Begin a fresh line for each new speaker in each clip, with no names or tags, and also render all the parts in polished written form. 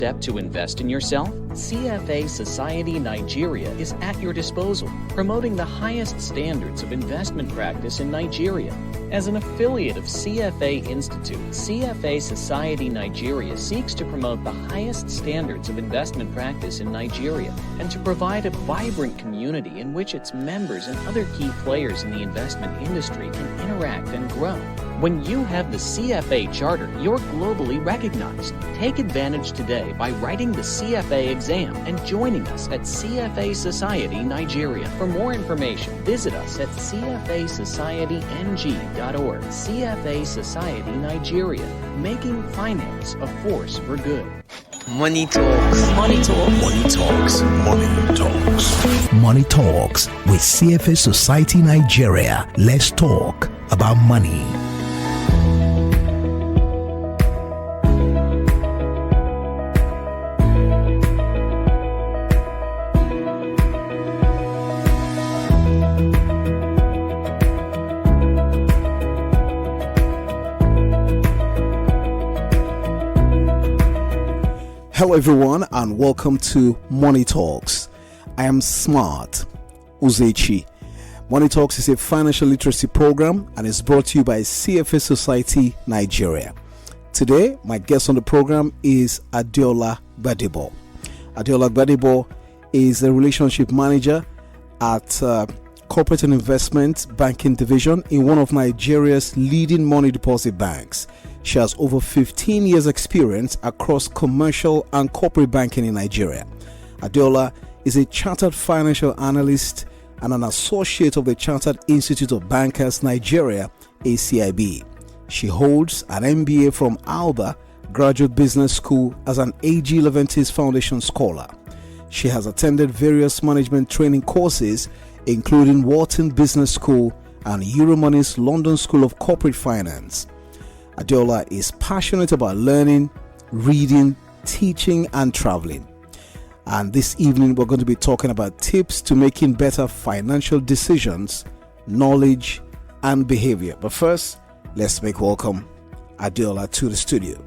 step to invest in yourself? CFA Society Nigeria is at your disposal, promoting the highest standards of investment practice in Nigeria. As an affiliate of CFA Institute, CFA Society Nigeria seeks to promote the highest standards of investment practice in Nigeria and to provide a vibrant community in which its members and other key players in the investment industry can interact and grow. When you have the CFA charter, you're globally recognized. Take advantage today by writing the CFA exam and joining us at CFA Society Nigeria. For more information, visit us at cfasocietyn.org. CFA Society Nigeria, making finance a force for good.
Money Talks. Money Talks.
Money Talks. Money Talks.
Money Talks with CFA Society Nigeria. Let's talk about money.
Hello everyone and welcome to Money Talks. I am Smart Uzechi. Money Talks is a financial literacy program and is brought to you by CFA Society Nigeria. Today, my guest on the program is Adeola Gbadebo. Adeola Gbadebo is a relationship manager at Corporate and Investment Banking Division in one of Nigeria's leading money deposit banks. She has over 15 years experience across commercial and corporate banking in Nigeria. Adeola is a chartered financial analyst and an associate of the Chartered Institute of Bankers Nigeria, ACIB. She holds an MBA from Alba Graduate Business School as an AG Leventis Foundation Scholar. She has attended various management training courses including Wharton Business School and Euromoney's London School of Corporate Finance. Adeola is passionate about learning, reading, teaching, and traveling. And this evening, we're going to be talking about tips to making better financial decisions, knowledge, and behavior. But first, let's make welcome Adeola to the studio.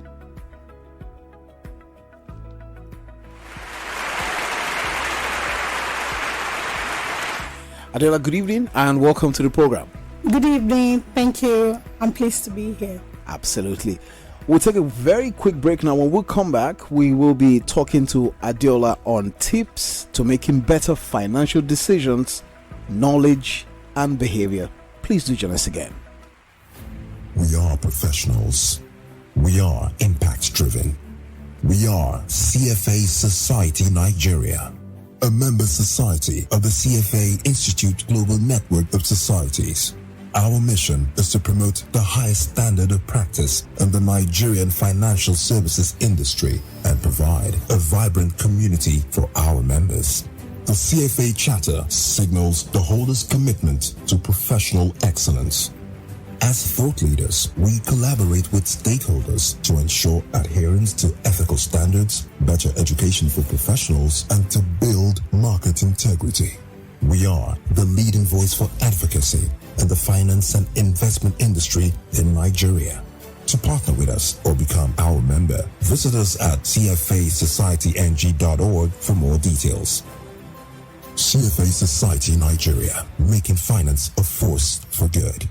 Adeola, good evening and welcome to the program.
Good evening. Thank you. I'm pleased to be here.
Absolutely. We'll take a very quick break now. When we come back, we will be talking to Adeola on tips to making better financial decisions, knowledge, and behavior. Please do join us again.
We are professionals. We are impact driven. We are CFA Society Nigeria, a member society of the CFA Institute Global Network of Societies. Our mission is to promote the highest standard of practice in the Nigerian financial services industry and provide a vibrant community for our members. The CFA Charter signals the holder's commitment to professional excellence. As thought leaders, we collaborate with stakeholders to ensure adherence to ethical standards, better education for professionals, and to build market integrity. We are the leading voice for advocacy in the finance and investment industry in Nigeria. To partner with us or become our member, visit us at cfasocietyn.org for more details. CFA Society Nigeria, making finance a force for good.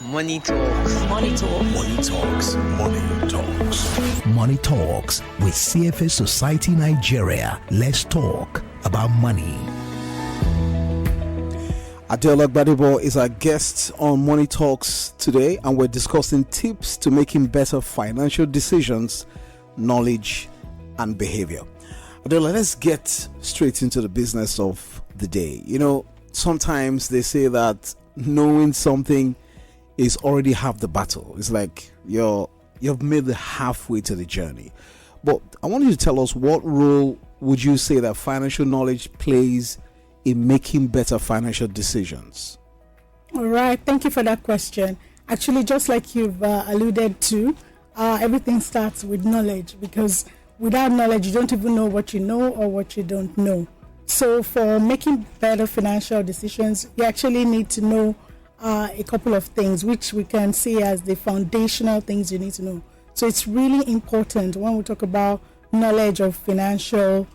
Money Talks. Money Talks.
Money Talks. Money Talks.
Money Talks with CFA Society Nigeria. Let's talk about money.
Adeola Gbadebo is our guest on Money Talks today, and we're discussing tips to making better financial decisions, knowledge, and behavior. Adeola, let's get straight into the business of the day. You know, sometimes they say that knowing something is already half the battle. It's like you've made the halfway to the journey. But I want you to tell us, what role would you say that financial knowledge plays in making better financial decisions?
All right. Thank you for that question. Actually, just like you've alluded to, everything starts with knowledge, because without knowledge, you don't even know what you know or what you don't know. So for making better financial decisions, you actually need to know a couple of things, which we can see as the foundational things you need to know. So it's really important when we talk about knowledge of financial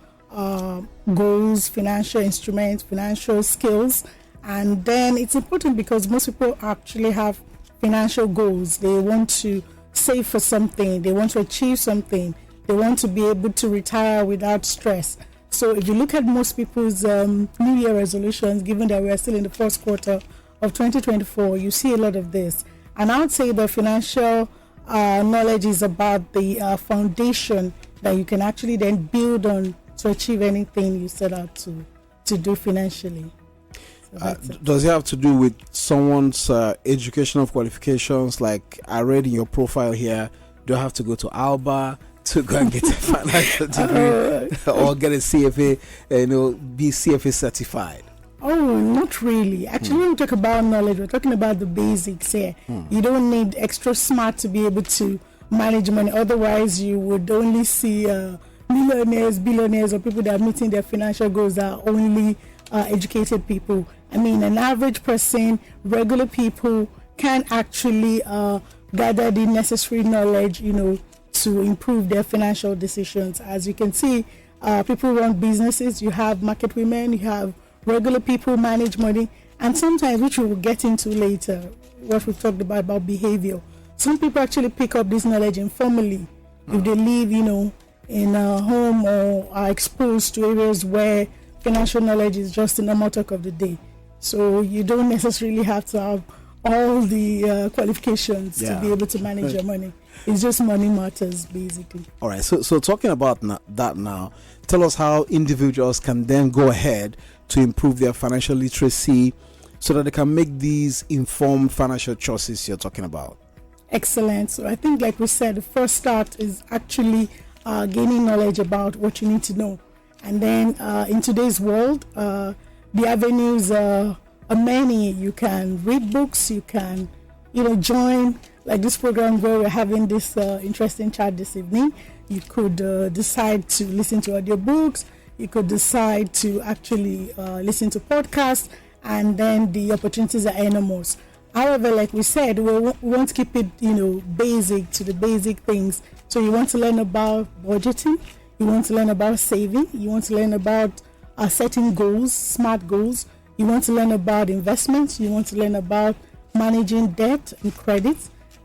goals, financial instruments, financial skills. And then it's important because most people actually have financial goals. They want to save for something, they want to achieve something, they want to be able to retire without stress. So if you look at most people's New Year resolutions, given that we are still in the first quarter of 2024, you see a lot of this. And I would say the financial knowledge is about the foundation that you can actually then build on to achieve anything you set out to do financially. So
does it have to do with someone's educational qualifications? Like I read in your profile here, do I have to go to Alba to go and get a financial degree or get a CFA, be CFA certified?
Oh, not really. Actually, when we talk about knowledge, we're talking about the basics here. You don't need extra smart to be able to manage money. Otherwise, you would only see millionaires, billionaires, or people that are meeting their financial goals are only educated people. I mean, an average person, regular people can actually gather the necessary knowledge, to improve their financial decisions. As you can see, people run businesses. You have market women, you have regular people manage money, and sometimes, which we will get into later, what we've talked about behavior. Some people actually pick up this knowledge informally if they live, in a home or are exposed to areas where financial knowledge is just the normal talk of the day. So you don't necessarily have to have all the qualifications to be able to manage your money. It's just money matters, basically.
All right. So talking about that now, tell us how individuals can then go ahead to improve their financial literacy so that they can make these informed financial choices you're talking about.
Excellent. So I think, like we said, the first start is actually gaining knowledge about what you need to know. And then in today's world, the avenues are many. You can read books, you can, join like this program where we're having this interesting chat this evening. You could decide to listen to audiobooks. You could decide to actually listen to podcasts, and then the opportunities are enormous. However, like we said, we want to keep it, basic to the basic things. So you want to learn about budgeting, you want to learn about saving, you want to learn about setting goals, smart goals. You want to learn about investments, you want to learn about managing debt and credit,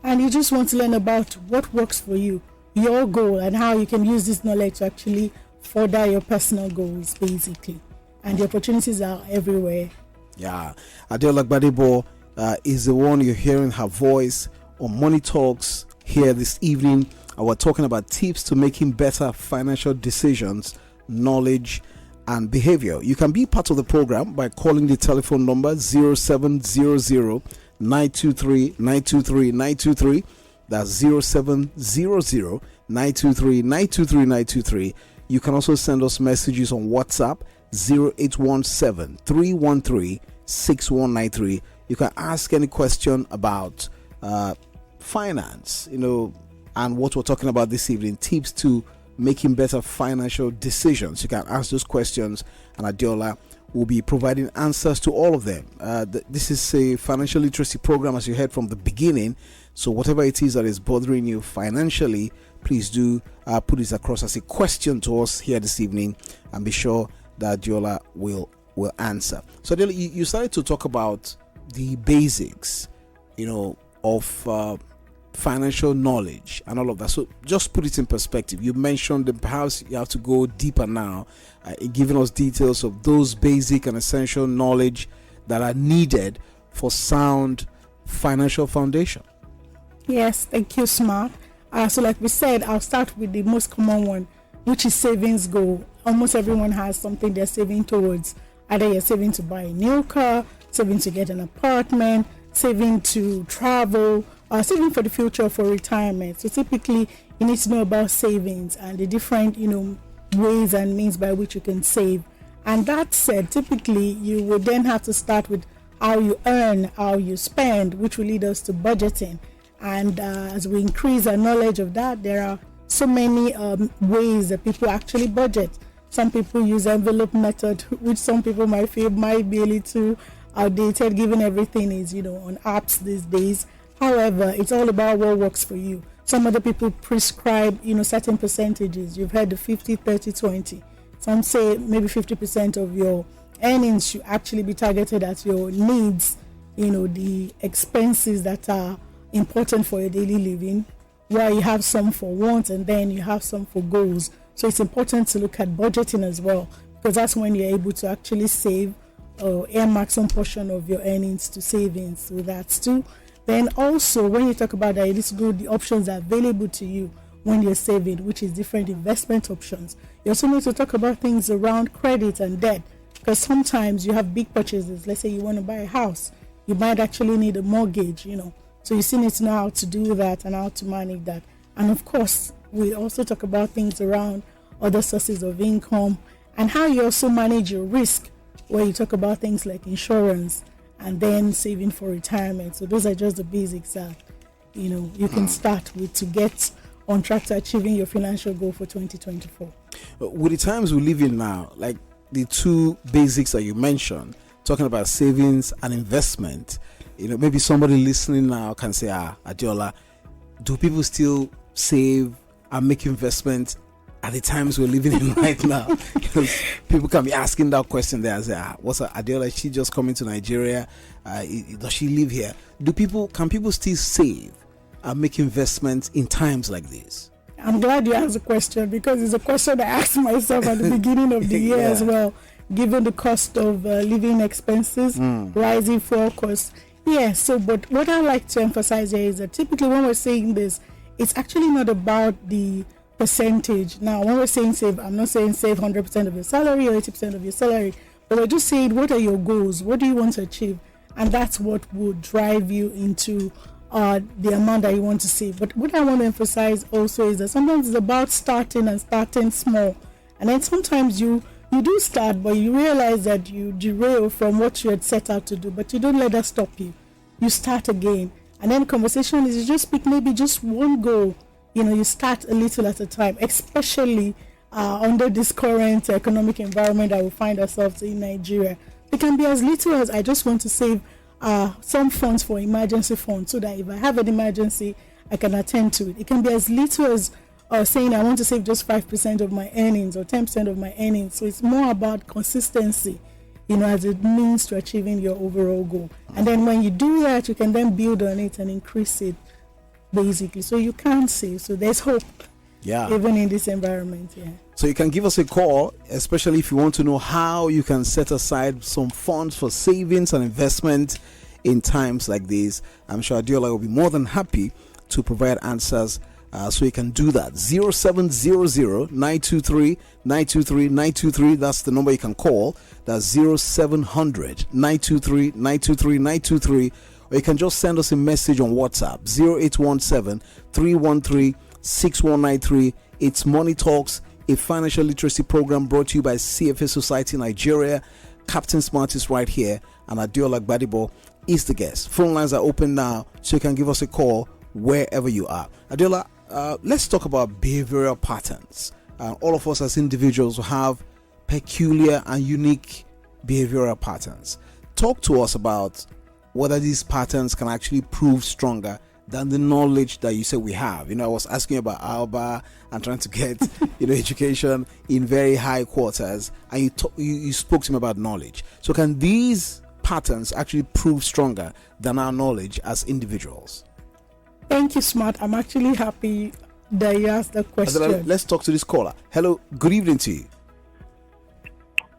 and you just want to learn about what works for you, your goal, and how you can use this knowledge to actually further your personal goals, basically. And the opportunities are everywhere.
Yeah. Adeola Gbadebo is the one you're hearing her voice on Money Talks here this evening. We're talking about tips to making better financial decisions, knowledge, and behavior. You can be part of the program by calling the telephone number 0700 923 923 923. That's 0700 923 923 923. You can also send us messages on WhatsApp 0817 313 6193. You can ask any question about finance, and what we're talking about this evening, tips to making better financial decisions. You can ask those questions, and Adeola will be providing answers to all of them. This is a financial literacy program, as you heard from the beginning. So whatever it is that is bothering you financially, please do put it across as a question to us here this evening, and be sure that Adeola will answer. So Adeola, you started to talk about the basics, of financial knowledge and all of that. So just put it in perspective. You mentioned that perhaps you have to go deeper now, giving us details of those basic and essential knowledge that are needed for sound financial foundation.
Yes, thank you, Smart. So like we said, I'll start with the most common one, which is savings goal. Almost everyone has something they're saving towards. Either you're saving to buy a new car, saving to get an apartment, saving to travel, or saving for the future, for retirement. So typically, you need to know about savings and the different, ways and means by which you can save. And that said, typically, you would then have to start with how you earn, how you spend, which will lead us to budgeting. And as we increase our knowledge of that, there are so many ways that people actually budget. Some people use envelope method, which some people might feel might be a little outdated, given everything is, on apps these days. However, it's all about what works for you. Some other people prescribe, certain percentages. You've heard the 50, 30, 20. Some say maybe 50% of your earnings should actually be targeted at your needs, the expenses that are important for your daily living, while you have some for wants and then you have some for goals. So it's important to look at budgeting as well, because that's when you're able to actually save or earmark some portion of your earnings to savings. So that's two. Then also, when you talk about that, it is good the options are available to you when you're saving, which is different investment options. You also need to talk about things around credit and debt, because sometimes you have big purchases. Let's say you want to buy a house, you might actually need a mortgage, So you still need to know how to do that and how to manage that. And of course, we also talk about things around other sources of income and how you also manage your risk, where you talk about things like insurance and then saving for retirement. So those are just the basics that you can start with to get on track to achieving your financial goal for 2024.
With the times we live in now, like the two basics that you mentioned, talking about savings and investment, maybe somebody listening now can say, Adeola, do people still save and make investments at the times we're living in right now? Because people can be asking that question there and say, what's Adeola? Is she just coming to Nigeria? Does she live here? Can people still save and make investments in times like this?
I'm glad you asked the question, because it's a question I asked myself at the beginning of the year as well, given the cost of living expenses, rising fuel costs. Yeah, but what I like to emphasize here is that typically when we're saying this, it's actually not about the percentage. Now, when we're saying save, I'm not saying save 100% of your salary or 80% of your salary, but we're just saying, what are your goals? What do you want to achieve? And that's what will drive you into the amount that you want to save. But what I want to emphasize also is that sometimes it's about starting small. And then sometimes you do start, but you realize that you derail from what you had set out to do, but you don't let that stop you. You start again. And then conversation is you just pick maybe just one goal. You start a little at a time, especially under this current economic environment that we find ourselves in Nigeria. It can be as little as, I just want to save some funds for emergency funds, so that if I have an emergency, I can attend to it. It can be as little as saying I want to save just 5% of my earnings or 10% of my earnings. So it's more about consistency, as it means to achieving your overall goal. And then when you do that, you can then build on it and increase it, basically. So you can save. So there's hope. Yeah. Even in this environment. Yeah.
So you can give us a call, especially if you want to know how you can set aside some funds for savings and investment in times like these. I'm sure Adeola will be more than happy to provide answers. So you can do that. 0700-923-923-923. That's the number you can call. That's 0700-923-923-923. Or you can just send us a message on WhatsApp. 0817-313-6193. It's Money Talks, a financial literacy program brought to you by CFA Society Nigeria. Captain Smart is right here, and Adeola Gbadebo is the guest. Phone lines are open now, so you can give us a call wherever you are. Adeola, let's talk about behavioral patterns. All of us as individuals have peculiar and unique behavioral patterns. Talk to us about whether these patterns can actually prove stronger than the knowledge that you said we have. I was asking about Alba and trying to get education in very high quarters, and you spoke to him about knowledge. So can these patterns actually prove stronger than our knowledge as individuals?
Thank you, Smart. I'm actually happy that you asked the question.
Let's talk to this caller. Hello, good evening to you.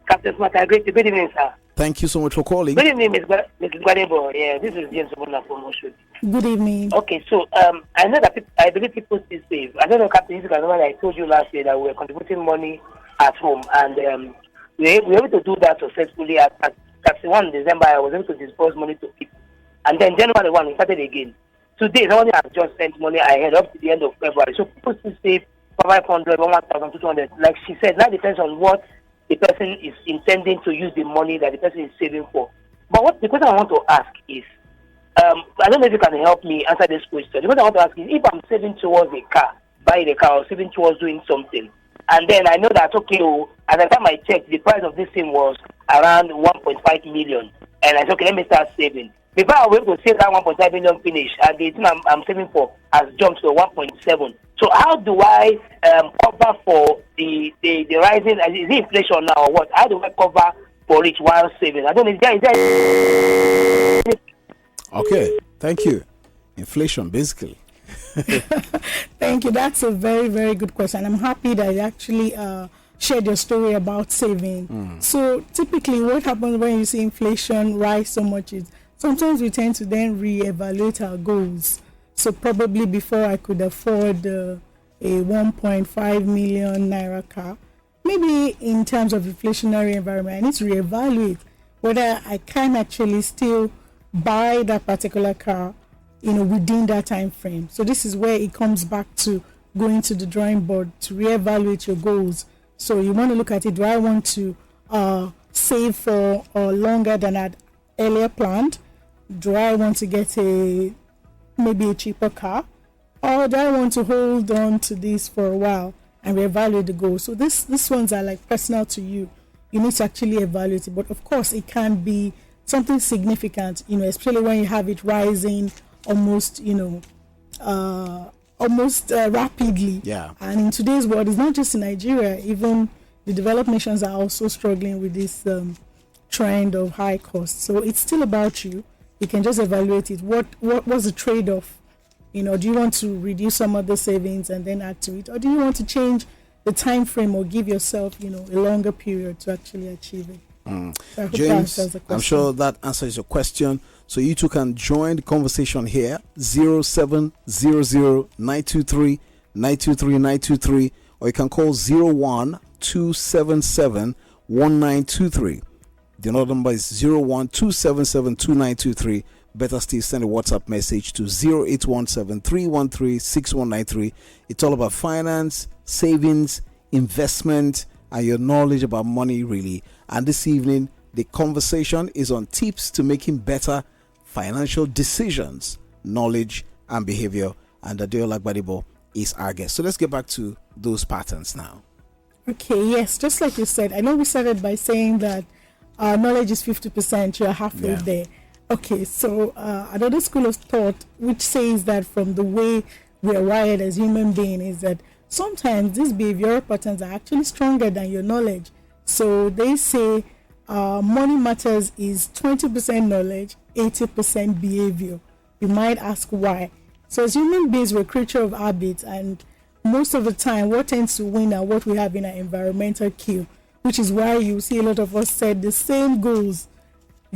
Captain Smart, I agree. Good evening, sir.
Thank you so much for calling.
Good evening, Mrs. Gbadebo. Yeah, this is James Obuna from Osho.
Good evening.
Okay, so I know that I believe people still save. I don't know, Captain, if you can remember, I told you last year that we were contributing money at home, and we were able to do that successfully. At 31 December, I was able to disburse money to people, and then January 1, we started again. Today, somebody has just sent money ahead up to the end of February, so people still save 500, 1,200. Like she said, that depends on what the person is intending to use the money that the person is saving for. But the question I want to ask is, I don't know if you can help me answer this question. The question I want to ask is, if I'm saving towards a car, buying a car, or saving towards doing something, and then I know that, okay, at the time I checked, the price of this thing was around 1.5 million, and I said, okay, let me start saving. Before I was able to save that 1.5 million finish, and the thing I'm saving for has jumped to 1.7. So how do I cover for the rising? Is it inflation now or what? How do I cover for each while saving? I don't know. Is there
Okay, thank you. Inflation, basically.
Thank you. That's a very, very good question. I'm happy that you actually shared your story about saving. So typically what happens when you see inflation rise so much is sometimes we tend to then reevaluate our goals. So probably before I could afford a 1.5 million naira car, maybe in terms of inflationary environment, I need to reevaluate whether I can actually still buy that particular car, within that time frame. So this is where it comes back to going to the drawing board to reevaluate your goals. So you want to look at it. Do I want to save for longer than I'd earlier planned? Do I want to get maybe a cheaper car? Or do I want to hold on to this for a while and reevaluate the goal? So these ones are like personal to you. You need to actually evaluate it. But of course, it can be something significant, especially when you have it rising almost rapidly.
Yeah.
And in today's world, it's not just in Nigeria, even the developed nations are also struggling with this trend of high costs. So it's still about you. You can just evaluate it. What was the trade-off? Do you want to reduce some of the savings and then add to it? Or do you want to change the time frame or give yourself, a longer period to actually achieve it? So I hope that
James,
answers the question.
I'm sure that answers your question. So you two can join the conversation here. 0700-923-923-923, or you can call 01-277-1923. The other number is 01-277-2923. Better still, send a WhatsApp message to 0817-313-6193. It's all about finance, savings, investment, and your knowledge about money, really. And this evening, the conversation is on tips to making better financial decisions, knowledge, and behavior. And Adeola Gbadebo is our guest. So let's get back to those patterns now.
Okay, yes, just like you said, I know we started by saying that knowledge is 50%, you're halfway there. Okay, so another school of thought which says that from the way we are wired as human beings is that sometimes these behavioral patterns are actually stronger than your knowledge. So they say money matters is 20% knowledge, 80% behavior. You might ask why. So as human beings, we're a creature of habits, and most of the time what tends to win are what we have in our environmental cue, which is why you see a lot of us set the same goals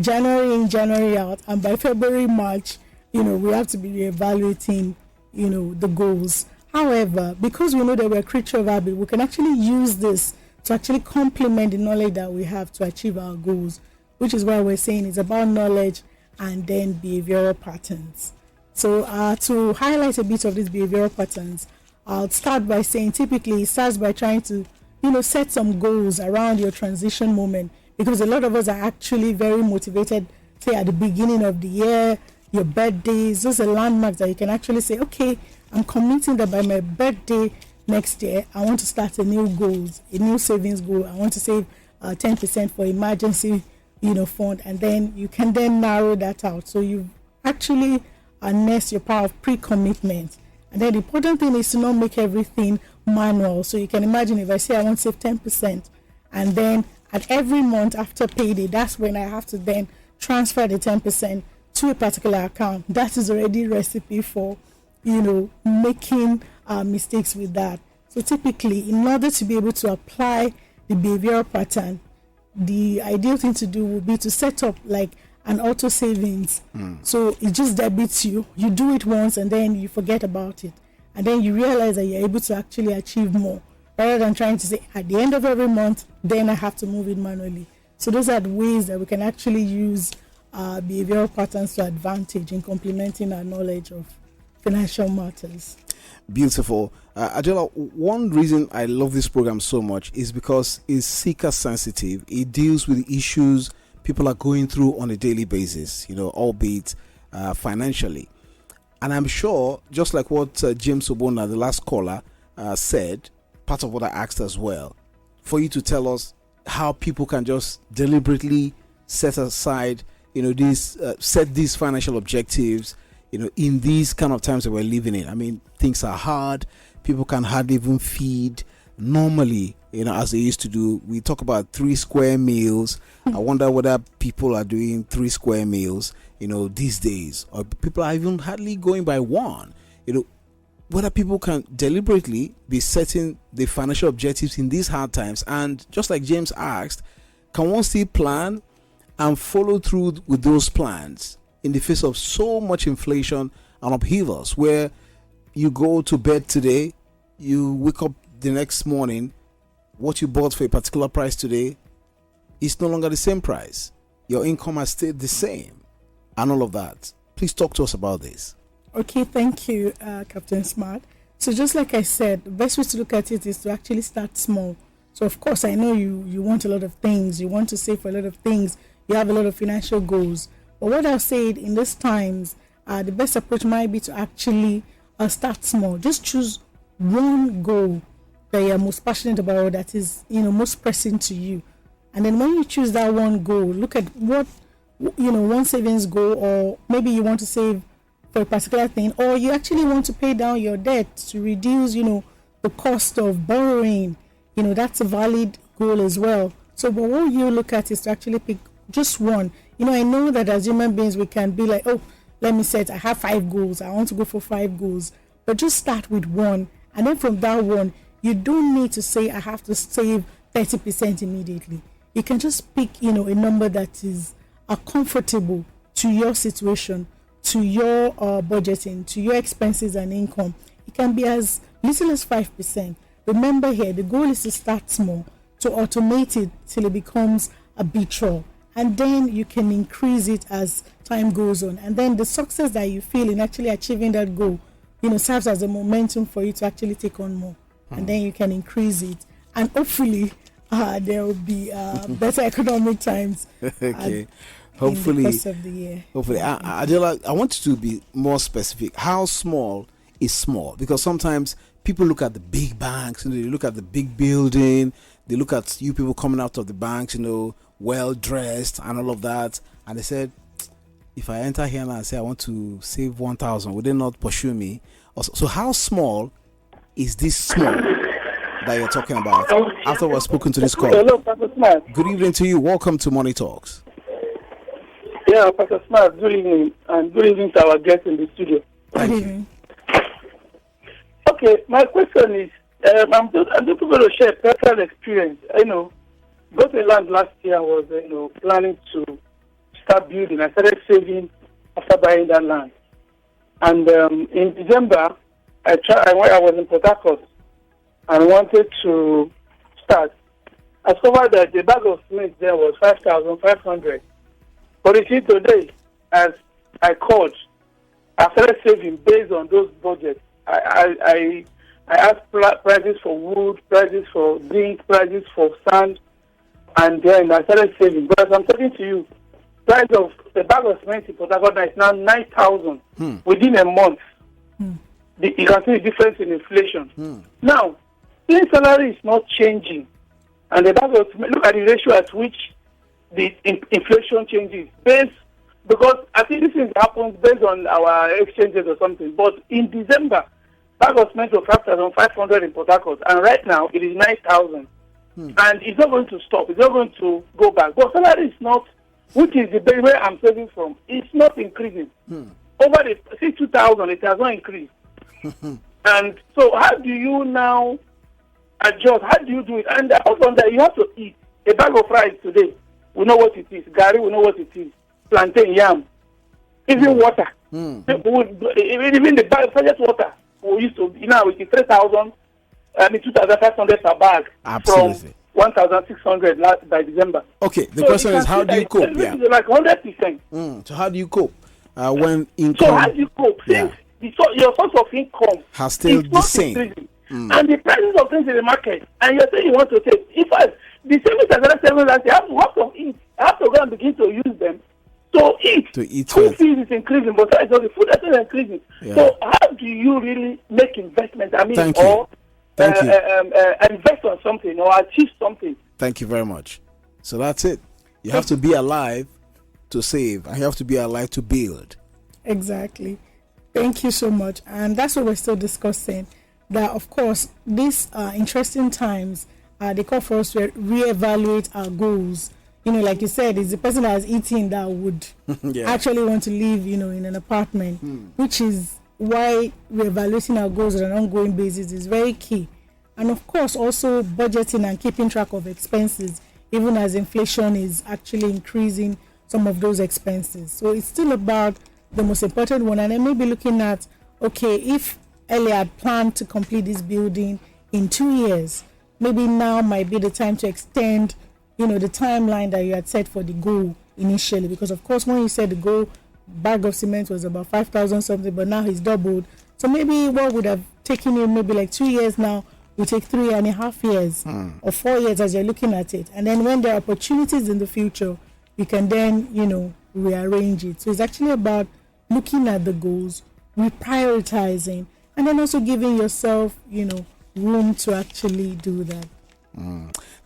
January in, January out, and by February, March, we have to be reevaluating, the goals. However, because we know that we're a creature of habit, we can actually use this to actually complement the knowledge that we have to achieve our goals, which is why we're saying it's about knowledge and then behavioral patterns. So to highlight a bit of these behavioral patterns, I'll start by saying typically it starts by trying to, set some goals around your transition moment, because a lot of us are actually very motivated, say at the beginning of the year, your birthdays, those are landmarks that you can actually say, okay, I'm committing that by my birthday next year, I want to start a new savings goal. I want to save 10% for emergency, fund, and then you can then narrow that out. So you actually harness your power of pre-commitment. And then the important thing is to not make everything manual. So you can imagine if I say I want to save 10%, and then at every month after payday, that's when I have to then transfer the 10% to a particular account. That is already a recipe for, making mistakes with that. So typically, in order to be able to apply the behavioral pattern, the ideal thing to do would be to set up like an auto savings. So it just debits you. You do it once and then you forget about it. And then you realize that you're able to actually achieve more, rather than trying to say at the end of every month, then I have to move it manually. So those are the ways that we can actually use behavioral patterns to advantage in complementing our knowledge of financial matters.
Beautiful. Adeola, one reason I love this program so much is because it's seeker sensitive. It deals with issues people are going through on a daily basis, albeit financially. And I'm sure, just like what James Obona, the last caller, said, part of what I asked as well, for you to tell us how people can just deliberately set aside these set these financial objectives, in these kind of times that we're living in. I mean, things are hard. People can hardly even feed normally, as they used to do. We talk about 3 square meals. I wonder whether people are doing 3 square meals, these days, or people are even hardly going by one. Whether people can deliberately be setting the financial objectives in these hard times, and just like James asked, can one still plan and follow through with those plans in the face of so much inflation and upheavals, where you go to bed today, you wake up the next morning, what you bought for a particular price today is no longer the same price. Your income has stayed the same, and all of that. Please talk to us about this.
Okay, thank you, Captain Smart. So just like I said, the best way to look at it is to actually start small. So of course, I know you want a lot of things. You want to save for a lot of things. You have a lot of financial goals. But what I've said in these times, the best approach might be to actually start small. Just choose one goal that you're most passionate about, that is, most pressing to you. And then when you choose that one goal, look at what, one savings goal, or maybe you want to save for a particular thing, or you actually want to pay down your debt to reduce, the cost of borrowing. That's a valid goal as well. So, but what you look at is to actually pick just one. I know that as human beings, we can be like, oh, let me set, I have 5 goals. I want to go for 5 goals. But just start with one. And then from that one, you don't need to say, I have to save 30% immediately. You can just pick, a number that is comfortable to your situation, to your budgeting, to your expenses and income. It can be as little as 5%. Remember here, the goal is to start small, to automate it till it becomes habitual. And then you can increase it as time goes on. And then the success that you feel in actually achieving that goal, serves as a momentum for you to actually take on more. And then you can increase it. And hopefully, there will be better economic times.
Okay.
Hopefully, in the course of the year.
Hopefully. Adeola, I want you to be more specific. How small is small? Because sometimes people look at the big banks, they look at the big building, they look at you people coming out of the banks, well dressed and all of that, and they said, if I enter here now and say I want to save 1,000, would they not pursue me? Also, so how small is this small that you're talking about? After we've spoken to this call.
Hello, Pastor Smart.
Good evening to you. Welcome to Money Talks.
Yeah, Pastor Smart, good evening, and good evening to our guests in the studio.
Thank you.
Okay, my question is, I'm just going to share personal experience. Got a land last year. I was, planning to start building. I started saving after buying that land. And in December, I was in Port Harcourt and wanted to start. I discovered that the bag of cement there was 5,500. But you see, today, as I called, I started saving based on those budgets. I asked prices for wood, prices for zinc, prices for sand, and then I started saving. But as I'm talking to you, price of the bag of cement in Port Harcourt is now 9,000 within a month. You can see the difference in inflation. Now, since salary is not changing, and the bag of cement, look at the ratio at which the inflation changes, because I think this thing happens based on our exchanges or something. But in December, bag of cement was 5,500 in Port Harcourt, and right now it is 9,000. And it's not going to stop. It's not going to go back. But salary is not, which is the base where I'm saving from, it's not increasing. Over the 2,000, it has not increased. And so how do you now adjust? How do you do it? And also that you have to eat. A bag of rice today, we know what it is. Gari, we know what it is. Plantain, yam. Even water. Even the bag, fresh water. We used to, it is 3,000, 2,500 per bag.
Absolutely.
From 1,600 by December.
Okay, the question is, how do you cope?
Yeah. Like 100%.
So how do you cope when income?
So how do you cope? Since your source of income
has still the same.
And the prices of things in the market, and you're saying you want to take. In fact, the savings that are saving last year, you have to eat. I have to go and begin to use them. So eat. Food fees is increasing, but the food is increasing. Yeah. So how do you really make investment? Invest on something or achieve something.
Thank you very much. So that's it. You have to be alive to save, and you have to be alive to build.
Exactly. Thank you so much. And that's what we're still discussing. That, of course, these interesting times, they call for us to reevaluate our goals. Like you said, it's the person that has eaten that would actually want to live, in an apartment, which is why reevaluating our goals on an ongoing basis is very key. And of course, also budgeting and keeping track of expenses, even as inflation is actually increasing some of those expenses. So it's still about the most important one. And then maybe looking at, okay, if earlier had planned to complete this building in 2 years, maybe now might be the time to extend the timeline that you had set for the goal initially. Because of course, when you said the goal, bag of cement was about 5,000 something, but now it's doubled. So maybe what would have taken you maybe like 2 years now will take 3.5 years or 4 years as you're looking at it. And then when there are opportunities in the future, you can then, rearrange it. So it's actually about looking at the goals, reprioritizing, and then also giving yourself, room to actually do that.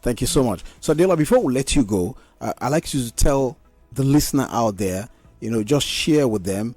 Thank you so much. So, Adeola, before we let you go, I'd like you to tell the listener out there, just share with them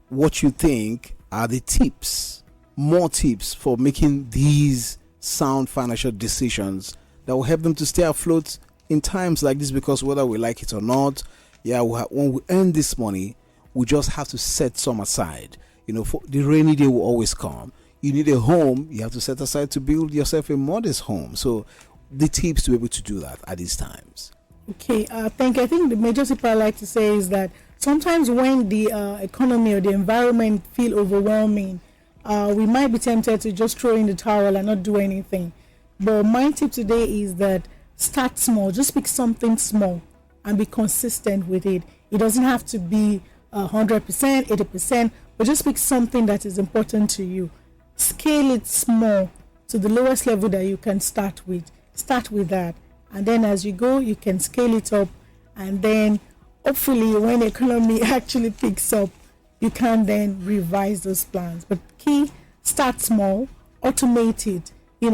what you think are the tips, more tips for making these sound financial decisions that will help them to stay afloat in times like this, because whether we like it or not, when we earn this money, we just have to set some aside. For the rainy day will always come. You need a home, you have to set aside to build yourself a modest home. So the tips to be able to do that at these times.
Okay, thank you. I think the major tip I like to say is that sometimes when the economy or the environment feel overwhelming, we might be tempted to just throw in the towel and not do anything. But my tip today is that start small. Just pick something small and be consistent with it. It doesn't have to be 100%, 80%, but just pick something that is important to you. Scale it small to the lowest level that you can start with. Start with that. And then as you go, you can scale it up. And then hopefully when the economy actually picks up, you can then revise those plans. But key, start small, automate it,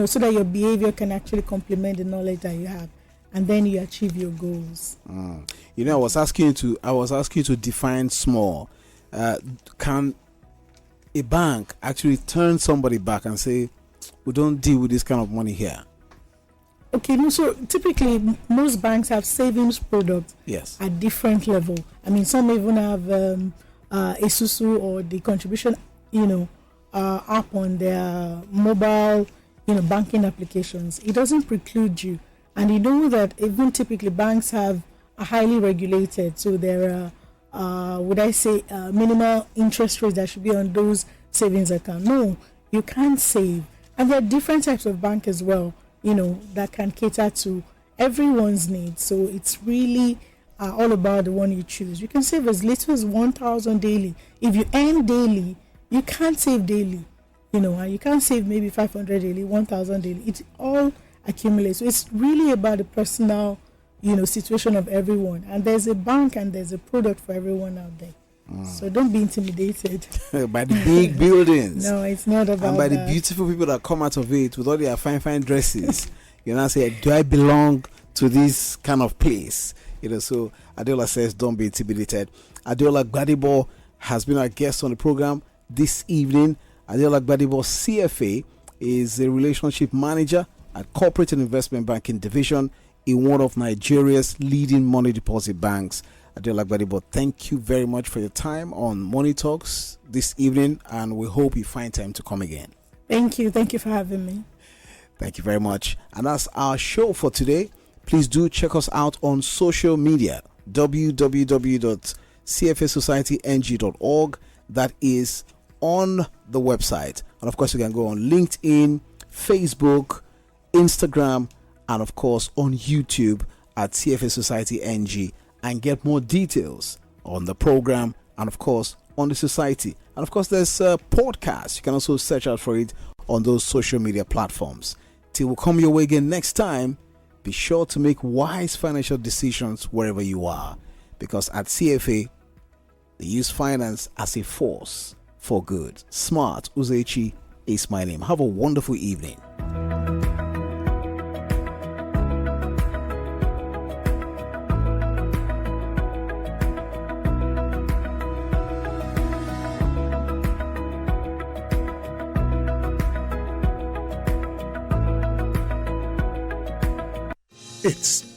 so that your behavior can actually complement the knowledge that you have. And then you achieve your goals.
I was asking you to define small. Can a bank actually turn somebody back and say, we don't deal with this kind of money here?
Okay, no, so typically most banks have savings products at different level. I mean, some even have Isusu or the contribution, app on their mobile, banking applications. It doesn't preclude you. And you know that even typically banks are highly regulated. So there are, minimal interest rates that should be on those savings accounts. No, you can't save. And there are different types of bank as well, that can cater to everyone's needs. So it's really all about the one you choose. You can save as little as 1,000 daily. If you earn daily, you can't save daily, and you can't save maybe 500 daily, 1,000 daily. It all accumulates. So it's really about the personal, situation of everyone. And there's a bank and there's a product for everyone out there. So don't be intimidated
by the big buildings.
No, it's not about
and by
that.
the beautiful people that come out of it with all their fine dresses. Now say, do I belong to this kind of place? So Adeola says, don't be intimidated. Adeola Gbadebo has been our guest on the program this evening. Adeola Gbadebo, CFA, is a relationship manager at Corporate and Investment Banking Division in one of Nigeria's leading money deposit banks. Adeola Gbadebo, thank you very much for your time on Money Talks this evening, and we hope you find time to come again.
Thank you. Thank you for having me.
Thank you very much. And that's our show for today. Please do check us out on social media, www.cfasocietyng.org. That is on the website. And of course, you can go on LinkedIn, Facebook, Instagram, and of course on YouTube at CFA Society NG, and get more details on the program and of course on the society. And of course there's a podcast. You can also search out for it on those social media platforms. Till we come your way again next time, be sure to make wise financial decisions wherever you are, because at CFA they use finance as a force for good. Smart Uzechi is my name. Have a wonderful evening.
It's